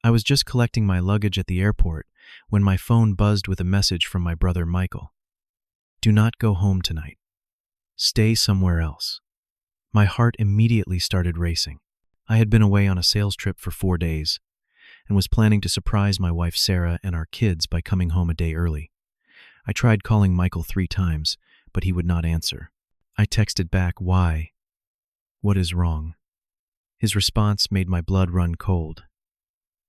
I was just collecting my luggage at the airport when my phone buzzed with a message from my brother Michael. "Do not go home tonight. Stay somewhere else." My heart immediately started racing. I had been away on a sales trip for 4 days and was planning to surprise my wife Sarah and our kids by coming home a day early. I tried calling Michael 3 times, but he would not answer. I texted back, "Why? What is wrong?" His response made my blood run cold.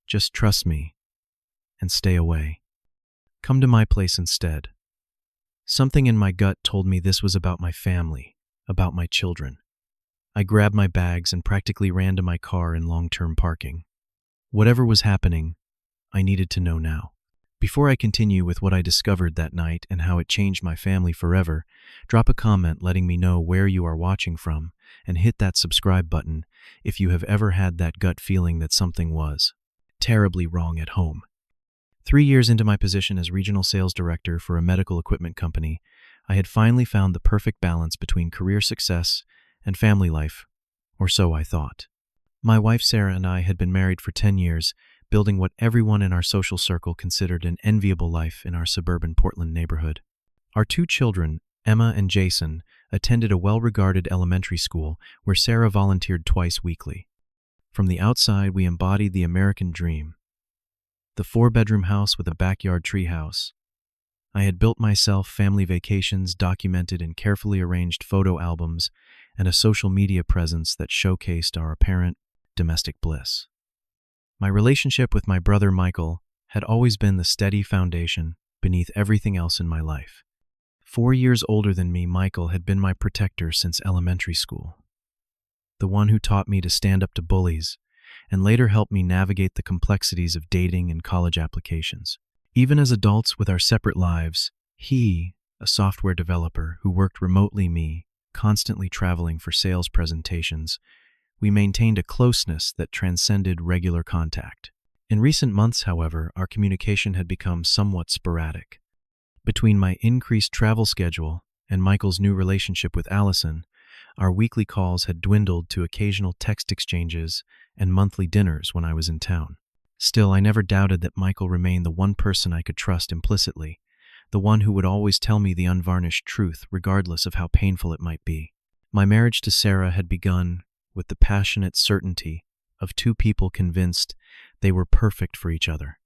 "Just trust me and stay away. Come to my place instead." Something in my gut told me this was about my family, about my children. I grabbed my bags and practically ran to my car in long-term parking. Whatever was happening, I needed to know now. Before I continue with what I discovered that night and how it changed my family forever, drop a comment letting me know where you are watching from and hit that subscribe button if you have ever had that gut feeling that something was terribly wrong at home. 3 years into my position as regional sales director for a medical equipment company, I had finally found the perfect balance between career success and family life, or so I thought. My wife Sarah and I had been married for 10 years, building what everyone in our social circle considered an enviable life in our suburban Portland neighborhood. Our 2 children, Emma and Jason, attended a well-regarded elementary school where Sarah volunteered twice weekly. From the outside, we embodied the American dream. The 4-bedroom house with a backyard treehouse. I had built myself family vacations documented in carefully arranged photo albums and a social media presence that showcased our apparent domestic bliss. My relationship with my brother Michael had always been the steady foundation beneath everything else in my life. 4 years older than me, Michael had been my protector since elementary school. The one who taught me to stand up to bullies and later helped me navigate the complexities of dating and college applications. Even as adults with our separate lives, he, a software developer who worked remotely, me, constantly traveling for sales presentations, we maintained a closeness that transcended regular contact. In recent months, however, our communication had become somewhat sporadic. Between my increased travel schedule and Michael's new relationship with Allison, our weekly calls had dwindled to occasional text exchanges and monthly dinners when I was in town. Still, I never doubted that Michael remained the one person I could trust implicitly, the one who would always tell me the unvarnished truth regardless of how painful it might be. My marriage to Sarah had begun with the passionate certainty of 2 people convinced they were perfect for each other.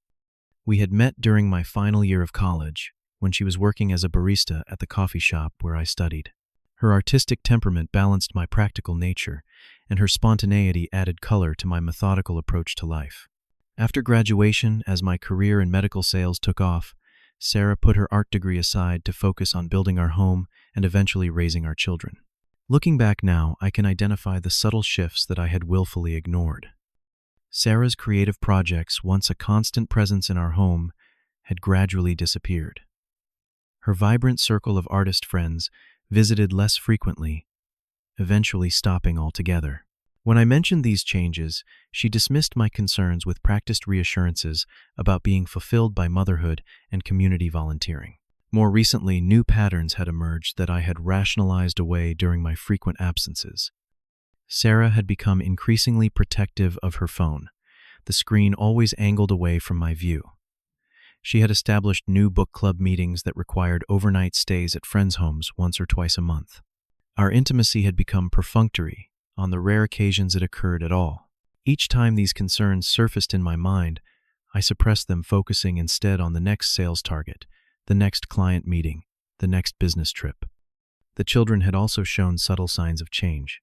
We had met during my final year of college, when she was working as a barista at the coffee shop where I studied. Her artistic temperament balanced my practical nature, and her spontaneity added color to my methodical approach to life. After graduation, as my career in medical sales took off, Sarah put her art degree aside to focus on building our home and eventually raising our children. Looking back now, I can identify the subtle shifts that I had willfully ignored. Sarah's creative projects, once a constant presence in our home, had gradually disappeared. Her vibrant circle of artist friends visited less frequently, eventually stopping altogether. When I mentioned these changes, she dismissed my concerns with practiced reassurances about being fulfilled by motherhood and community volunteering. More recently, new patterns had emerged that I had rationalized away during my frequent absences. Sarah had become increasingly protective of her phone, the screen always angled away from my view. She had established new book club meetings that required overnight stays at friends' homes once or twice a month. Our intimacy had become perfunctory on the rare occasions it occurred at all. Each time these concerns surfaced in my mind, I suppressed them, focusing instead on the next sales target, the next client meeting, the next business trip. The children had also shown subtle signs of change.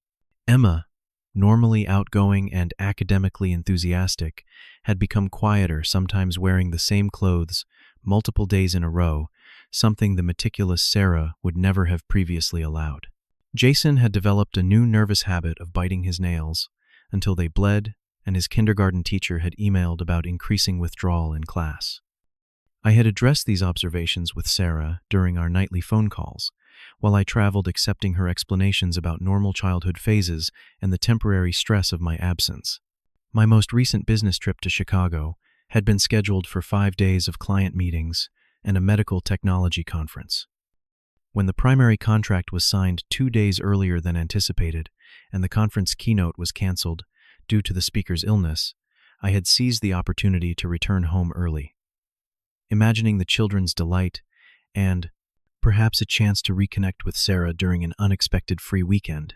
Emma, normally outgoing and academically enthusiastic, had become quieter, sometimes wearing the same clothes multiple days in a row, something the meticulous Sarah would never have previously allowed. Jason had developed a new nervous habit of biting his nails until they bled, and his kindergarten teacher had emailed about increasing withdrawal in class. I had addressed these observations with Sarah during our nightly phone calls, while I traveled, accepting her explanations about normal childhood phases and the temporary stress of my absence. My most recent business trip to Chicago had been scheduled for 5 days of client meetings and a medical technology conference. When the primary contract was signed 2 days earlier than anticipated and the conference keynote was canceled due to the speaker's illness, I had seized the opportunity to return home early, imagining the children's delight and perhaps a chance to reconnect with Sarah during an unexpected free weekend.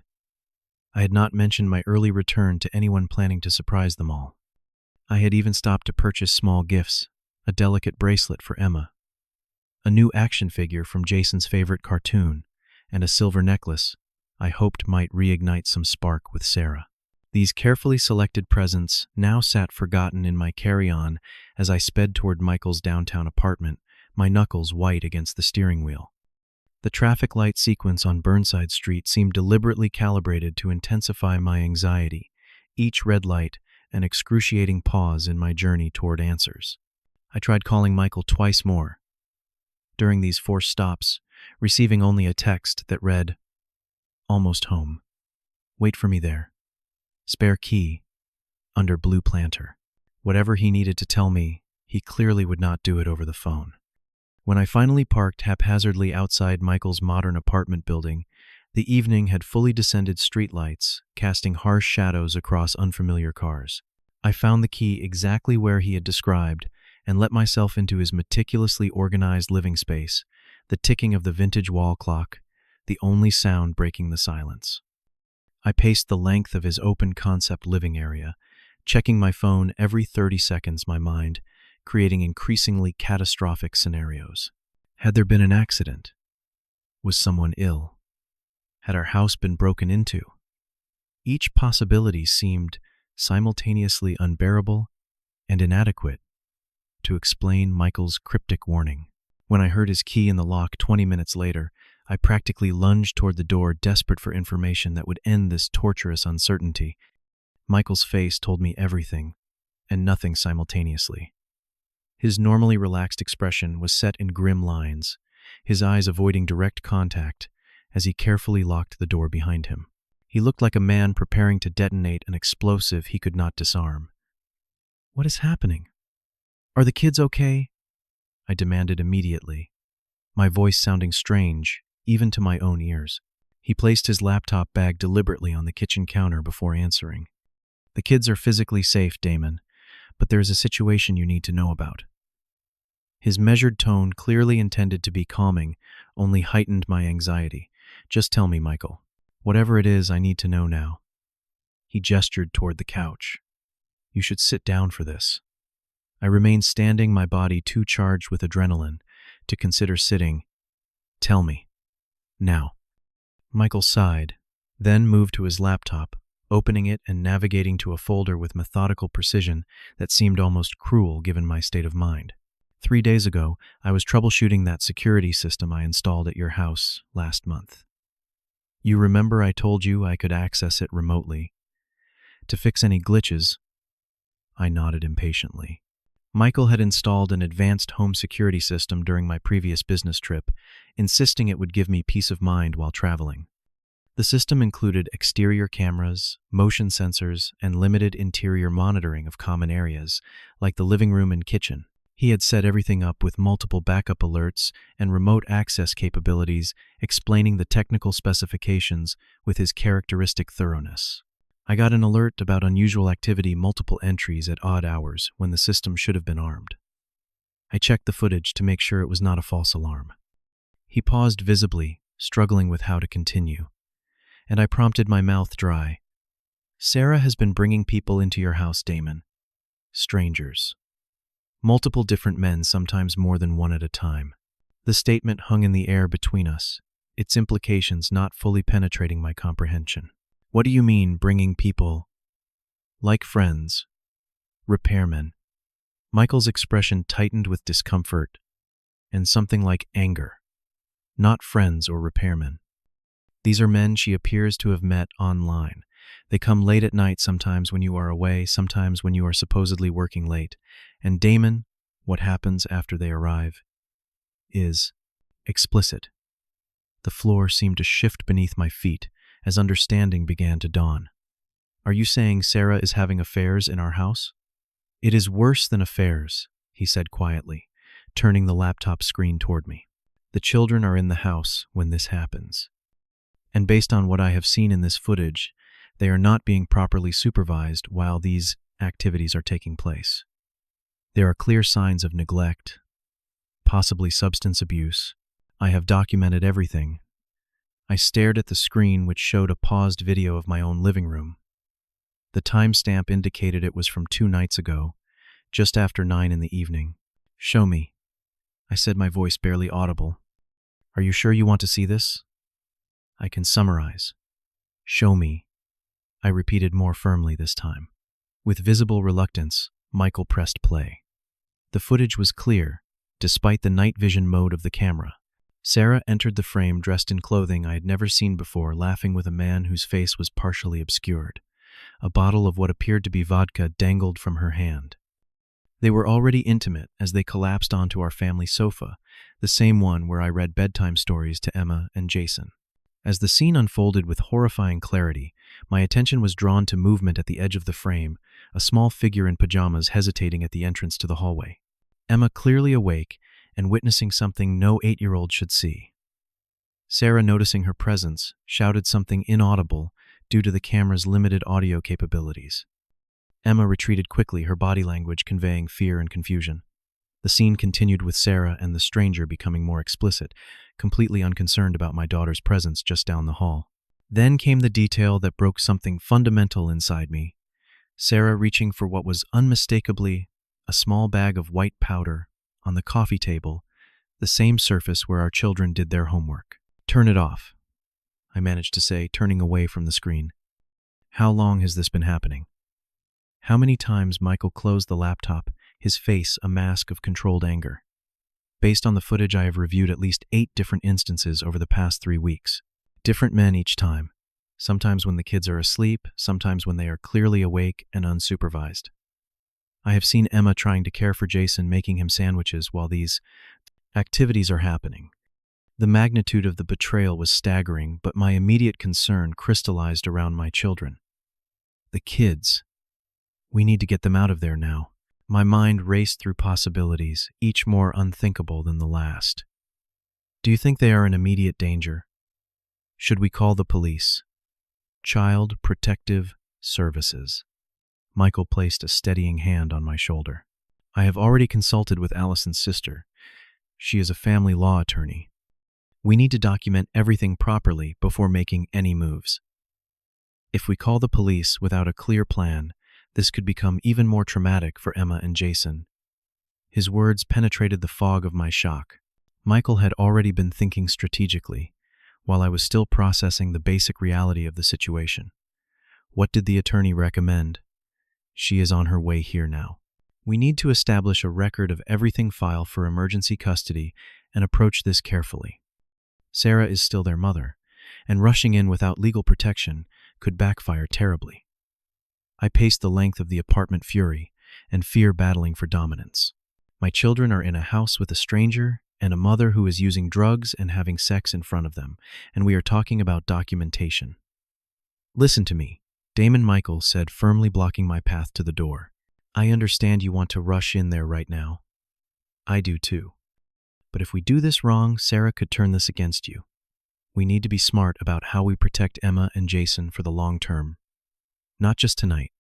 I had not mentioned my early return to anyone planning to surprise them all. I had even stopped to purchase small gifts, a delicate bracelet for Emma, a new action figure from Jason's favorite cartoon, and a silver necklace I hoped might reignite some spark with Sarah. These carefully selected presents now sat forgotten in my carry-on as I sped toward Michael's downtown apartment, my knuckles white against the steering wheel. The traffic light sequence on Burnside Street seemed deliberately calibrated to intensify my anxiety, each red light an excruciating pause in my journey toward answers. I tried calling Michael twice more. During these forced stops, receiving only a text that read, "Almost home. Wait for me there. Spare key. Under blue planter." Whatever he needed to tell me, he clearly would not do it over the phone. When I finally parked haphazardly outside Michael's modern apartment building, the evening had fully descended streetlights, casting harsh shadows across unfamiliar cars. I found the key exactly where he had described and let myself into his meticulously organized living space, the ticking of the vintage wall clock, the only sound breaking the silence. I paced the length of his open-concept living area, checking my phone every 30 seconds, my mind creating increasingly catastrophic scenarios. Had there been an accident? Was someone ill? Had our house been broken into? Each possibility seemed simultaneously unbearable and inadequate to explain Michael's cryptic warning. When I heard his key in the lock 20 minutes later, I practically lunged toward the door, desperate for information that would end this torturous uncertainty. Michael's face told me everything and nothing simultaneously. His normally relaxed expression was set in grim lines, his eyes avoiding direct contact as he carefully locked the door behind him. He looked like a man preparing to detonate an explosive he could not disarm. "What is happening? Are the kids okay?" I demanded immediately, my voice sounding strange, even to my own ears. He placed his laptop bag deliberately on the kitchen counter before answering. "The kids are physically safe, Damon, but there is a situation you need to know about." His measured tone, clearly intended to be calming, only heightened my anxiety. "Just tell me, Michael. Whatever it is, I need to know now." He gestured toward the couch. "You should sit down for this." I remained standing, my body too charged with adrenaline to consider sitting. "Tell me. Now." Michael sighed, then moved to his laptop, opening it and navigating to a folder with methodical precision that seemed almost cruel given my state of mind. 3 days ago, I was troubleshooting that security system I installed at your house last month. You remember I told you I could access it remotely to fix any glitches? I nodded impatiently. Michael had installed an advanced home security system during my previous business trip, insisting it would give me peace of mind while traveling. The system included exterior cameras, motion sensors, and limited interior monitoring of common areas, like the living room and kitchen. He had set everything up with multiple backup alerts and remote access capabilities, explaining the technical specifications with his characteristic thoroughness. I got an alert about unusual activity, multiple entries at odd hours when the system should have been armed. I checked the footage to make sure it was not a false alarm. He paused visibly, struggling with how to continue, and I prompted, my mouth dry. "Sarah has been bringing people into your house, Damon. Strangers. Multiple different men, sometimes more than one at a time." The statement hung in the air between us, its implications not fully penetrating my comprehension. "What do you mean, bringing people?" "Like friends. Repairmen." Michael's expression tightened with discomfort and something like anger. "Not friends or repairmen. These are men she appears to have met online. They come late at night, sometimes when you are away, sometimes when you are supposedly working late. And Damon, what happens after they arrive is explicit." The floor seemed to shift beneath my feet as understanding began to dawn. "Are you saying Sarah is having affairs in our house?" "It is worse than affairs," he said quietly, turning the laptop screen toward me. "The children are in the house when this happens. And based on what I have seen in this footage, they are not being properly supervised while these activities are taking place. There are clear signs of neglect, possibly substance abuse. I have documented everything. I stared at the screen, which showed a paused video of my own living room. The timestamp indicated it was from 2 nights ago, just after 9 in the evening. "Show me," I said, my voice barely audible. "Are you sure you want to see this?" "I can summarize." "Show me," I repeated more firmly this time. With visible reluctance, Michael pressed play. The footage was clear, despite the night vision mode of the camera. Sarah entered the frame dressed in clothing I had never seen before, laughing with a man whose face was partially obscured. A bottle of what appeared to be vodka dangled from her hand. They were already intimate as they collapsed onto our family sofa, the same one where I read bedtime stories to Emma and Jason. As the scene unfolded with horrifying clarity, my attention was drawn to movement at the edge of the frame, a small figure in pajamas hesitating at the entrance to the hallway. Emma clearly awake and witnessing something no 8-year-old should see. Sarah, noticing her presence, shouted something inaudible due to the camera's limited audio capabilities. Emma retreated quickly, her body language conveying fear and confusion. The scene continued with Sarah and the stranger becoming more explicit, completely unconcerned about my daughter's presence just down the hall. Then came the detail that broke something fundamental inside me. Sarah reaching for what was unmistakably a small bag of white powder on the coffee table, the same surface where our children did their homework. "Turn it off," I managed to say, turning away from the screen. "How long has this been happening?" How many times Michael closed the laptop, his face a mask of controlled anger. Based on the footage, I have reviewed at least 8 different instances over the past 3 weeks. Different men each time. Sometimes when the kids are asleep, sometimes when they are clearly awake and unsupervised. I have seen Emma trying to care for Jason, making him sandwiches while these activities are happening. The magnitude of the betrayal was staggering, but my immediate concern crystallized around my children. The kids. We need to get them out of there now. My mind raced through possibilities, each more unthinkable than the last. "Do you think they are in immediate danger? Should we call the police?" "Child Protective Services." Michael placed a steadying hand on my shoulder. "I have already consulted with Allison's sister. She is a family law attorney. We need to document everything properly before making any moves. If we call the police without a clear plan, this could become even more traumatic for Emma and Jason." His words penetrated the fog of my shock. Michael had already been thinking strategically, while I was still processing the basic reality of the situation. What did the attorney recommend? "She is on her way here now. We need to establish a record of everything, file for emergency custody, and approach this carefully. Sarah is still their mother, and rushing in without legal protection could backfire terribly." I paced the length of the apartment, fury and fear battling for dominance. My children are in a house with a stranger and a mother who is using drugs and having sex in front of them, and we are talking about documentation. "Listen to me," Damon Michael said, firmly blocking my path to the door. "I understand you want to rush in there right now. I do too. But if we do this wrong, Sarah could turn this against you. We need to be smart about how we protect Emma and Jason for the long term. Not just tonight."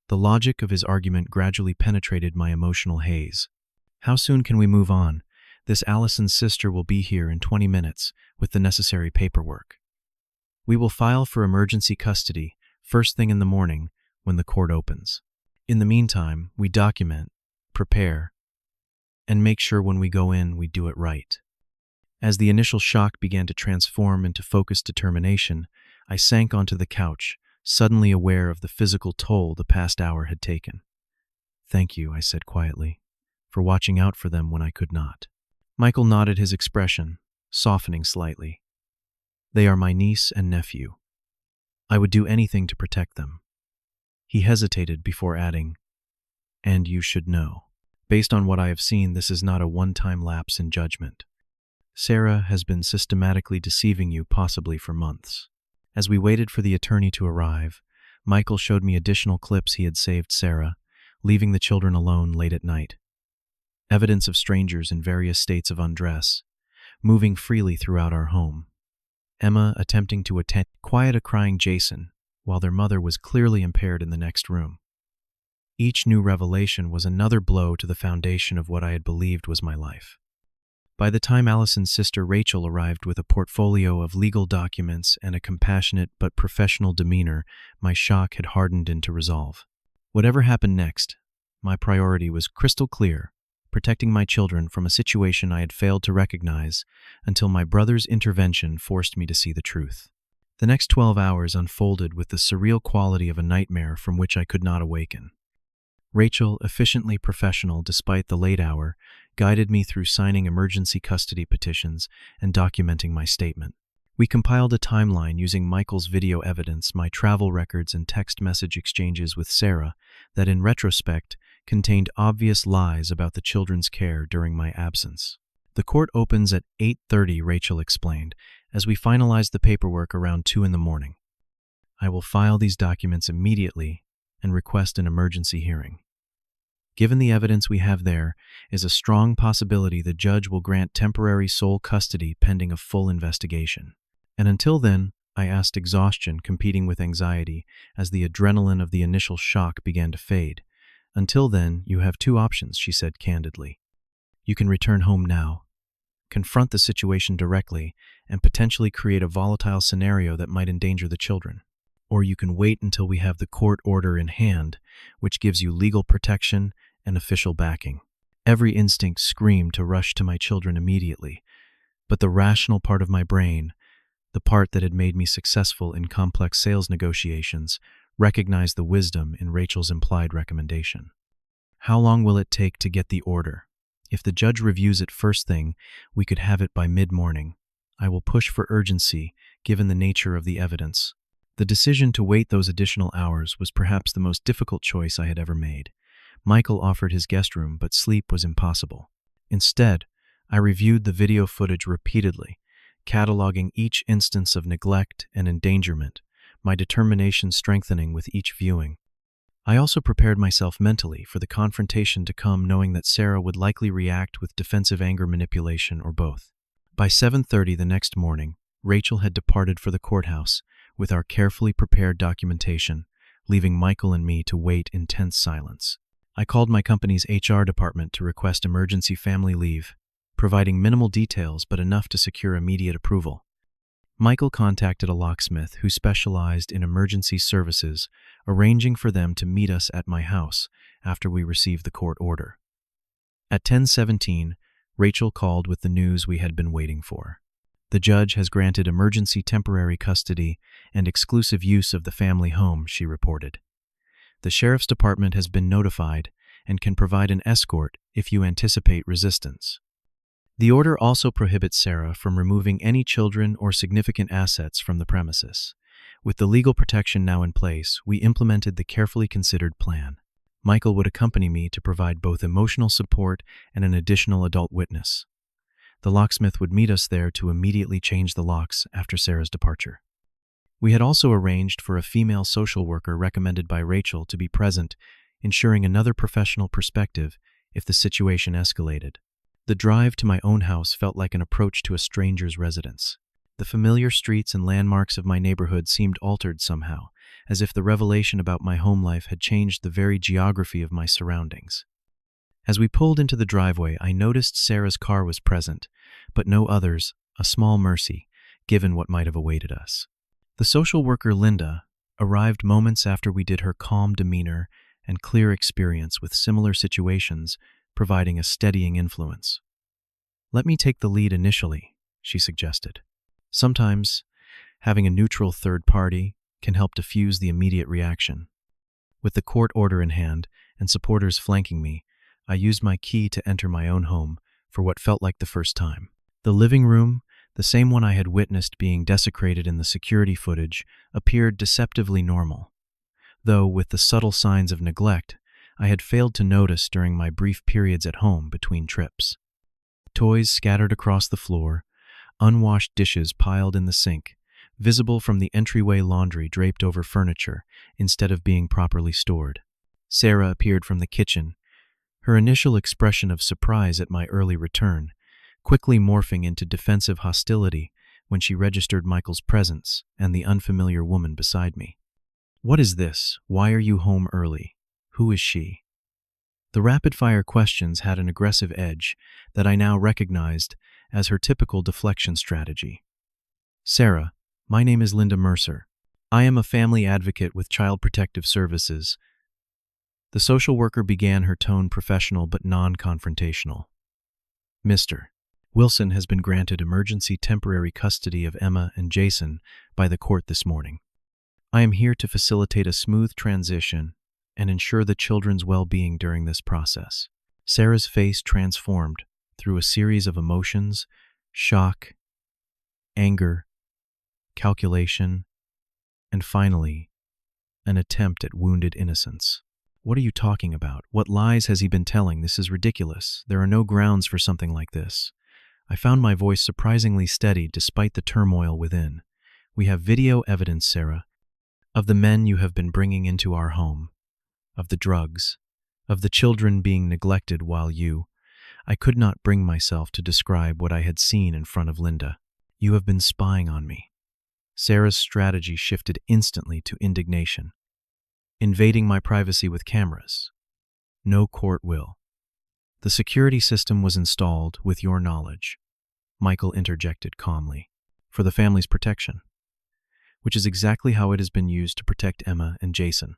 The logic of his argument gradually penetrated my emotional haze. "How soon can we move on? This Allison's sister will be here in 20 minutes with the necessary paperwork. We will file for emergency custody first thing in the morning when the court opens. In the meantime, we document, prepare, and make sure when we go in we do it right." As the initial shock began to transform into focused determination, I sank onto the couch, suddenly aware of the physical toll the past hour had taken. "Thank you," I said quietly, "for watching out for them when I could not." Michael nodded, his expression softening slightly. "They are my niece and nephew. I would do anything to protect them." He hesitated before adding, "And you should know. Based on what I have seen, this is not a one-time lapse in judgment. Sarah has been systematically deceiving you, possibly for months." As we waited for the attorney to arrive, Michael showed me additional clips he had saved Sarah, leaving the children alone late at night. Evidence of strangers in various states of undress, moving freely throughout our home. Emma attempting to quiet a crying Jason, while their mother was clearly impaired in the next room. Each new revelation was another blow to the foundation of what I had believed was my life. By the time Allison's sister Rachel arrived with a portfolio of legal documents and a compassionate but professional demeanor, my shock had hardened into resolve. Whatever happened next, my priority was crystal clear: protecting my children from a situation I had failed to recognize until my brother's intervention forced me to see the truth. The next 12 hours unfolded with the surreal quality of a nightmare from which I could not awaken. Rachel, efficiently professional despite the late hour, guided me through signing emergency custody petitions and documenting my statement. We compiled a timeline using Michael's video evidence, my travel records, and text message exchanges with Sarah that, in retrospect, contained obvious lies about the children's care during my absence. "The court opens at 8:30, Rachel explained, as we finalized the paperwork around 2 in the morning. "I will file these documents immediately and request an emergency hearing. Given the evidence we have, there is a strong possibility the judge will grant temporary sole custody pending a full investigation. And until then," I asked, exhaustion competing with anxiety as the adrenaline of the initial shock began to fade. "Until then, you have two options," she said candidly. "You can return home now, confront the situation directly, and potentially create a volatile scenario that might endanger the children. Or you can wait until we have the court order in hand, which gives you legal protection and official backing." Every instinct screamed to rush to my children immediately, but the rational part of my brain, the part that had made me successful in complex sales negotiations, recognized the wisdom in Rachel's implied recommendation. "How long will it take to get the order? If the judge reviews it first thing, we could have it by mid-morning. I will push for urgency, given the nature of the evidence." The decision to wait those additional hours was perhaps the most difficult choice I had ever made. Michael offered his guest room, but sleep was impossible. Instead, I reviewed the video footage repeatedly, cataloging each instance of neglect and endangerment, my determination strengthening with each viewing. I also prepared myself mentally for the confrontation to come, knowing that Sarah would likely react with defensive anger, manipulation, or both. By 7:30 the next morning, Rachel had departed for the courthouse with our carefully prepared documentation, leaving Michael and me to wait in tense silence. I called my company's HR department to request emergency family leave, providing minimal details but enough to secure immediate approval. Michael contacted a locksmith who specialized in emergency services, arranging for them to meet us at my house after we received the court order. At 10:17, Rachel called with the news we had been waiting for. "The judge has granted emergency temporary custody and exclusive use of the family home," she reported. "The sheriff's department has been notified and can provide an escort if you anticipate resistance." The order also prohibits Sarah from removing any children or significant assets from the premises. With the legal protection now in place, we implemented the carefully considered plan. Michael would accompany me to provide both emotional support and an additional adult witness. The locksmith would meet us there to immediately change the locks after Sarah's departure. We had also arranged for a female social worker recommended by Rachel to be present, ensuring another professional perspective if the situation escalated. The drive to my own house felt like an approach to a stranger's residence. The familiar streets and landmarks of my neighborhood seemed altered somehow, as if the revelation about my home life had changed the very geography of my surroundings. As we pulled into the driveway, I noticed Sarah's car was present, but no others, a small mercy, given what might have awaited us. The social worker, Linda, arrived moments after we did, her calm demeanor and clear experience with similar situations providing a steadying influence. "Let me take the lead initially," she suggested. "Sometimes, having a neutral third party can help diffuse the immediate reaction." With the court order in hand and supporters flanking me, I used my key to enter my own home for what felt like the first time. The living room, the same one I had witnessed being desecrated in the security footage, appeared deceptively normal, though with the subtle signs of neglect I had failed to notice during my brief periods at home between trips. Toys scattered across the floor, unwashed dishes piled in the sink, visible from the entryway, laundry draped over furniture instead of being properly stored. Sarah appeared from the kitchen, her initial expression of surprise at my early return quickly morphing into defensive hostility when she registered Michael's presence and the unfamiliar woman beside me. "What is this? Why are you home early?" Who is she? The rapid-fire questions had an aggressive edge that I now recognized as her typical deflection strategy. Sarah, my name is Linda Mercer. I am a family advocate with Child Protective Services. The social worker began, her tone professional but non-confrontational. Mr. Wilson has been granted emergency temporary custody of Emma and Jason by the court this morning. I am here to facilitate a smooth transition and ensure the children's well-being during this process. Sarah's face transformed through a series of emotions: shock, anger, calculation, and finally, an attempt at wounded innocence. What are you talking about? What lies has he been telling? This is ridiculous. There are no grounds for something like this. I found my voice surprisingly steady despite the turmoil within. We have video evidence, Sarah, of the men you have been bringing into our home, of the drugs, of the children being neglected while you— I could not bring myself to describe what I had seen in front of Linda. You have been spying on me. Sarah's strategy shifted instantly to indignation. Invading my privacy with cameras. No court will. The security system was installed with your knowledge, Michael interjected calmly, for the family's protection, which is exactly how it has been used to protect Emma and Jason.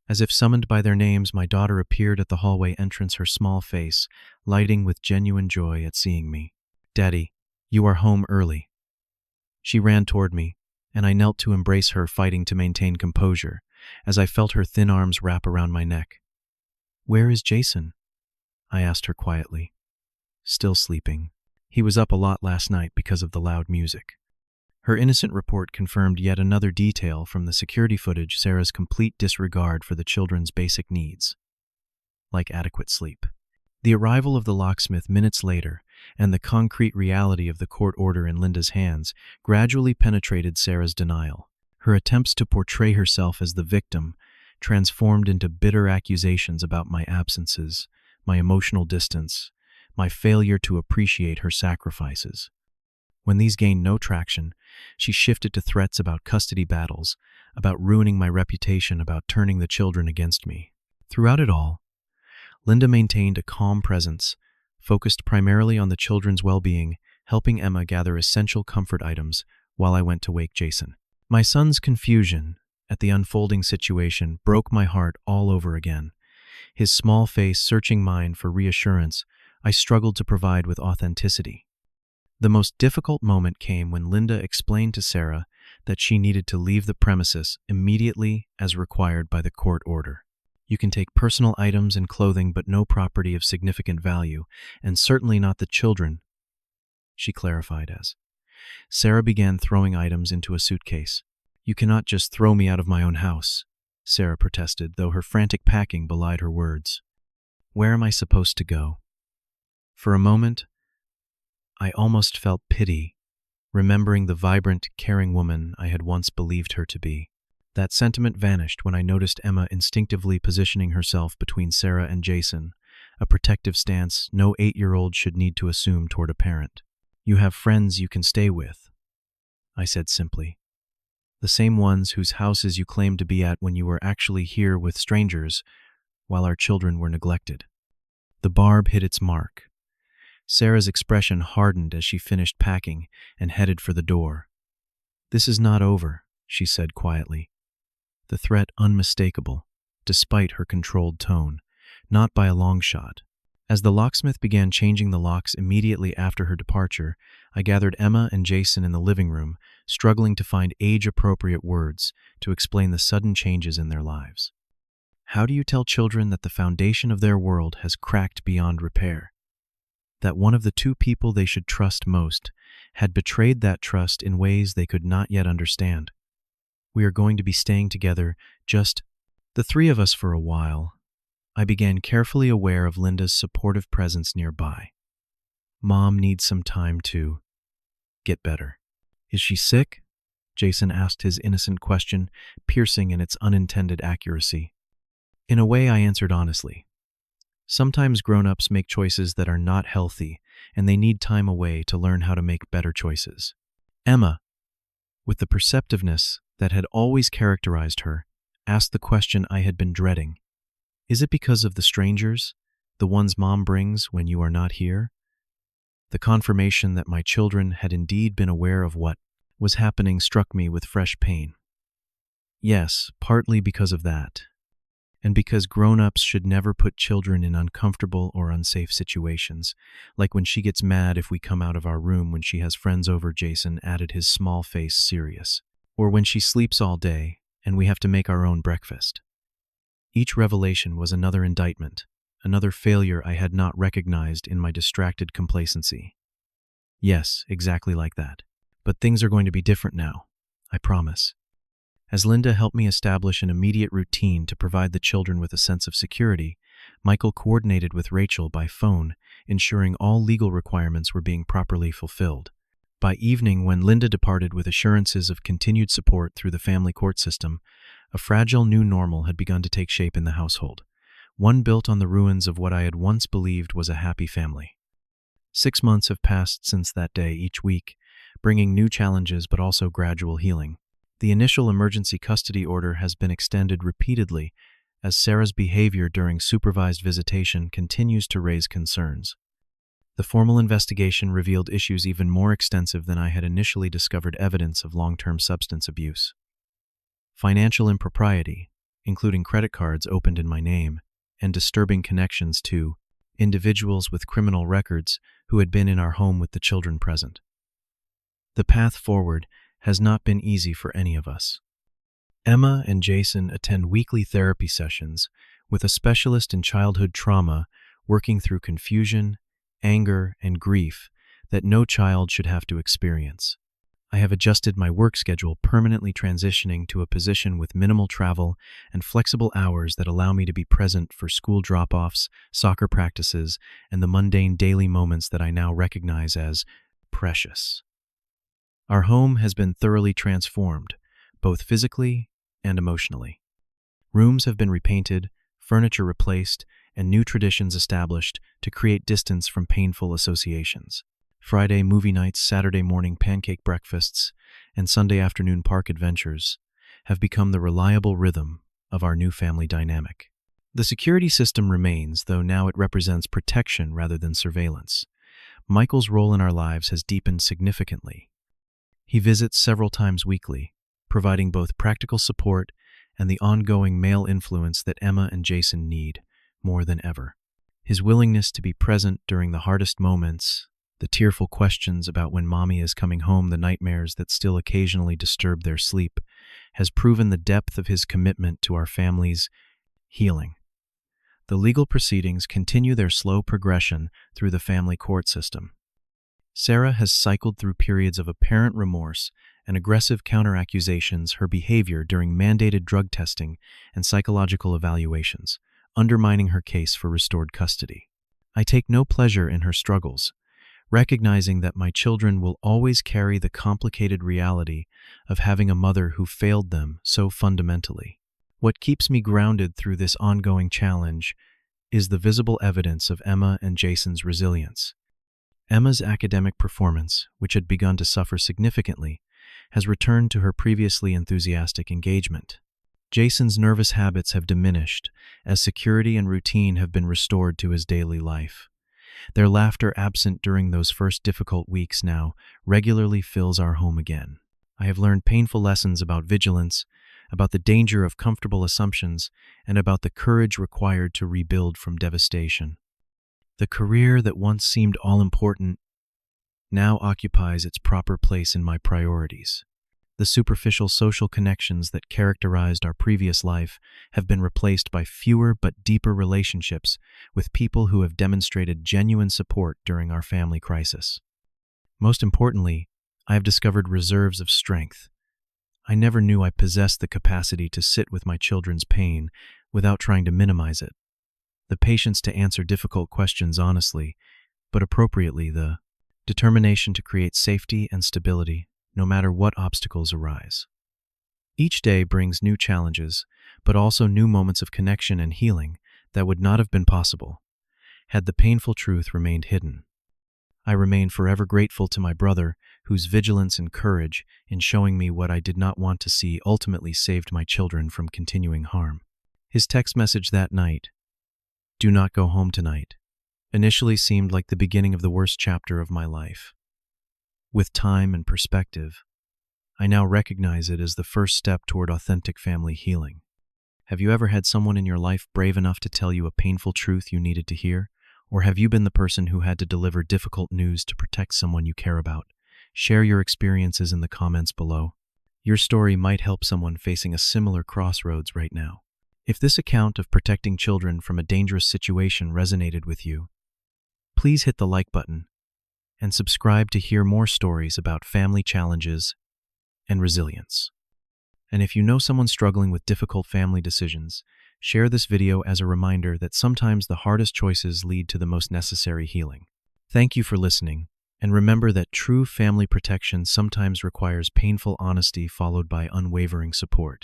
As if summoned by their names, my daughter appeared at the hallway entrance, her small face lighting with genuine joy at seeing me. Daddy, you are home early. She ran toward me, and I knelt to embrace her, fighting to maintain composure as I felt her thin arms wrap around my neck. Where is Jason? I asked her quietly. Still sleeping. He was up a lot last night because of the loud music. Her innocent report confirmed yet another detail from the security footage: Sarah's complete disregard for the children's basic needs, like adequate sleep. The arrival of the locksmith minutes later and the concrete reality of the court order in Linda's hands gradually penetrated Sarah's denial. Her attempts to portray herself as the victim transformed into bitter accusations about my absences, my emotional distance, my failure to appreciate her sacrifices. When these gained no traction, she shifted to threats about custody battles, about ruining my reputation, about turning the children against me. Throughout it all, Linda maintained a calm presence, focused primarily on the children's well-being, helping Emma gather essential comfort items while I went to wake Jason. My son's confusion at the unfolding situation broke my heart all over again. His small face searching mine for reassurance, I struggled to provide with authenticity. The most difficult moment came when Linda explained to Sarah that she needed to leave the premises immediately as required by the court order. You can take personal items and clothing, but no property of significant value, and certainly not the children, she clarified as Sarah began throwing items into a suitcase. You cannot just throw me out of my own house, Sarah protested, though her frantic packing belied her words. Where am I supposed to go? For a moment, I almost felt pity, remembering the vibrant, caring woman I had once believed her to be. That sentiment vanished when I noticed Emma instinctively positioning herself between Sarah and Jason, a protective stance no 8-year-old should need to assume toward a parent. You have friends you can stay with, I said simply. The same ones whose houses you claimed to be at when you were actually here with strangers while our children were neglected. The barb hit its mark. Sarah's expression hardened as she finished packing and headed for the door. This is not over, she said quietly, the threat unmistakable, despite her controlled tone, not by a long shot. As the locksmith began changing the locks immediately after her departure, I gathered Emma and Jason in the living room, struggling to find age-appropriate words to explain the sudden changes in their lives. How do you tell children that the foundation of their world has cracked beyond repair? That one of the two people they should trust most had betrayed that trust in ways they could not yet understand? We are going to be staying together, just the three of us, for a while. I began, carefully aware of Linda's supportive presence nearby. Mom needs some time to get better. Is she sick? Jason asked, his innocent question piercing in its unintended accuracy. In a way, I answered honestly. Sometimes grown-ups make choices that are not healthy, and they need time away to learn how to make better choices. Emma, with the perceptiveness that had always characterized her, asked the question I had been dreading. Is it because of the strangers, the ones mom brings when you are not here? The confirmation that my children had indeed been aware of what was happening struck me with fresh pain. Yes, partly because of that, and because grown-ups should never put children in uncomfortable or unsafe situations, like when she gets mad if we come out of our room when she has friends over. Jason added, his small face serious. Or when she sleeps all day and we have to make our own breakfast. Each revelation was another indictment, another failure I had not recognized in my distracted complacency. Yes, exactly like that. But things are going to be different now, I promise. As Linda helped me establish an immediate routine to provide the children with a sense of security, Michael coordinated with Rachel by phone, ensuring all legal requirements were being properly fulfilled. By evening, when Linda departed with assurances of continued support through the family court system, a fragile new normal had begun to take shape in the household, one built on the ruins of what I had once believed was a happy family. 6 months have passed since that day, each week, bringing new challenges but also gradual healing. The initial emergency custody order has been extended repeatedly as Sarah's behavior during supervised visitation continues to raise concerns. The formal investigation revealed issues even more extensive than I had initially discovered: evidence of long-term substance abuse, financial impropriety, including credit cards opened in my name, and disturbing connections to individuals with criminal records who had been in our home with the children present. The path forward has not been easy for any of us. Emma and Jason attend weekly therapy sessions with a specialist in childhood trauma, working through confusion, anger, and grief that no child should have to experience. I have adjusted my work schedule, permanently transitioning to a position with minimal travel and flexible hours that allow me to be present for school drop-offs, soccer practices, and the mundane daily moments that I now recognize as precious. Our home has been thoroughly transformed, both physically and emotionally. Rooms have been repainted, furniture replaced, and new traditions established to create distance from painful associations. Friday movie nights, Saturday morning pancake breakfasts, and Sunday afternoon park adventures have become the reliable rhythm of our new family dynamic. The security system remains, though now it represents protection rather than surveillance. Michael's role in our lives has deepened significantly. He visits several times weekly, providing both practical support and the ongoing male influence that Emma and Jason need more than ever. His willingness to be present during the hardest moments, the tearful questions about when mommy is coming home, the nightmares that still occasionally disturb their sleep, has proven the depth of his commitment to our family's healing. The legal proceedings continue their slow progression through the family court system. Sarah has cycled through periods of apparent remorse and aggressive counter-accusations, her behavior during mandated drug testing and psychological evaluations, undermining her case for restored custody. I take no pleasure in her struggles, recognizing that my children will always carry the complicated reality of having a mother who failed them so fundamentally. What keeps me grounded through this ongoing challenge is the visible evidence of Emma and Jason's resilience. Emma's academic performance, which had begun to suffer significantly, has returned to her previously enthusiastic engagement. Jason's nervous habits have diminished as security and routine have been restored to his daily life. Their laughter, absent during those first difficult weeks, now regularly fills our home again. I have learned painful lessons about vigilance, about the danger of comfortable assumptions, and about the courage required to rebuild from devastation. The career that once seemed all-important now occupies its proper place in my priorities. The superficial social connections that characterized our previous life have been replaced by fewer but deeper relationships with people who have demonstrated genuine support during our family crisis. Most importantly, I have discovered reserves of strength. I never knew I possessed the capacity to sit with my children's pain without trying to minimize it. The patience to answer difficult questions honestly, but appropriately, the determination to create safety and stability, no matter what obstacles arise. Each day brings new challenges, but also new moments of connection and healing that would not have been possible had the painful truth remained hidden. I remain forever grateful to my brother, whose vigilance and courage in showing me what I did not want to see ultimately saved my children from continuing harm. His text message that night, "Do not go home tonight," initially seemed like the beginning of the worst chapter of my life. With time and perspective, I now recognize it as the first step toward authentic family healing. Have you ever had someone in your life brave enough to tell you a painful truth you needed to hear? Or have you been the person who had to deliver difficult news to protect someone you care about? Share your experiences in the comments below. Your story might help someone facing a similar crossroads right now. If this account of protecting children from a dangerous situation resonated with you, please hit the like button and subscribe to hear more stories about family challenges and resilience. And if you know someone struggling with difficult family decisions, share this video as a reminder that sometimes the hardest choices lead to the most necessary healing. Thank you for listening, and remember that true family protection sometimes requires painful honesty followed by unwavering support.